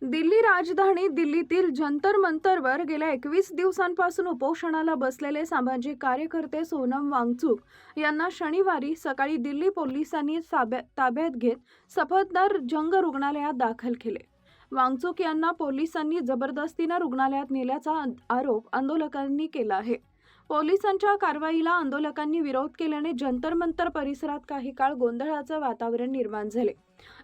दिल्ली राजधानी दिल्लीतील जंतर मंतरवर गेल्या 21 दिवसांपासून उपोषणाला बसलेले सामाजिक कार्यकर्ते सोनम वांगचुक यांना शनिवारी सकाळी दिल्ली पोलिसांनी ताब्यात घेत सफदर जंग रुग्णालयात दाखल केले। वांगचुक यांना पोलिसांनी जबरदस्तीने रुग्णालयात नेल्याचा आरोप आंदोलकांनी केला आहे। पोलिसांच्या कारवाईला आंदोलकांनी विरोध केल्याने जंतर मंतर परिसरात काही काळ गोंधळाचे वातावरण निर्माण झाले।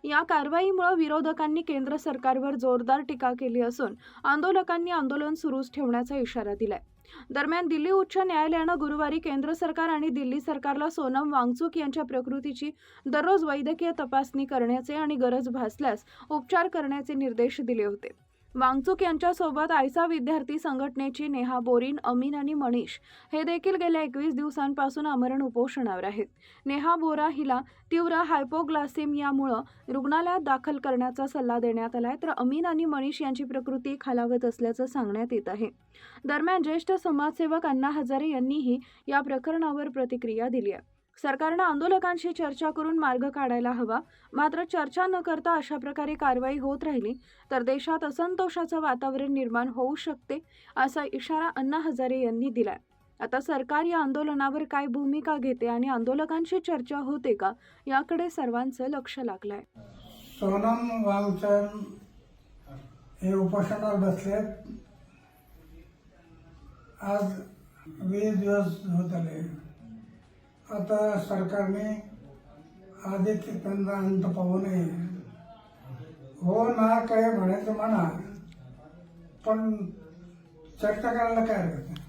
या कारवाईमुळे विरोधकांनी केंद्र सरकारवर जोरदार टीका केली असून आंदोलकांनी आंदोलन सुरूच ठेवण्याचा इशारा दिलाय। दरम्यान दिल्ली उच्च न्यायालयाने गुरुवारी केंद्र सरकार आणि दिल्ली सरकारला सोनम वांगचुक यांच्या प्रकृतीची दररोज वैद्यकीय तपासणी करण्याचे आणि गरज भासल्यास उपचार करण्याचे निर्देश दिले होते। वांगचुक यांच्यासोबत आयसा विद्यार्थी संघटनेची नेहा बोरीन, अमीन आणि मनीष हे देखील गेल्या 21 दिवसांपासून आमरण उपोषणावर आहेत। नेहा बोरा हिला तीव्र हायपोग्लायसेमियामुळे रुग्णालयात दाखल करण्याचा सल्ला देण्यात आलाय, तर अमीन आणि मनीष यांची प्रकृती खालावत असल्याचं सांगण्यात येत आहे। दरम्यान ज्येष्ठ समाजसेवक अण्णा हजारे यांनीही या प्रकरणावर प्रतिक्रिया दिली आहे। सरकारने आंदोलकांशी चर्चा करून मार्ग काढायला हवा, मात्र चर्चा न करता अशा प्रकारे कारवाई होत राहिली तर देशात असंतोषाचं वातावरण निर्माण होऊ शकते, असा इशारा अण्णा हजारे यांनी दिलाय। आता सरकार या आंदोलनावर काय भूमिका घेते आणि आंदोलकांशी चर्चा होते का, याकडे सर्वांचं लक्ष लागलंय। सोनम वांगचुक हे उपोषणावर बसले। आज 20 दिवस होत आले। आता सरकारने आधी त्यांना अंत पाहू नये। हो ना काय म्हणायचं म्हणा, पण चर्चा करायला काय हरकत नाही।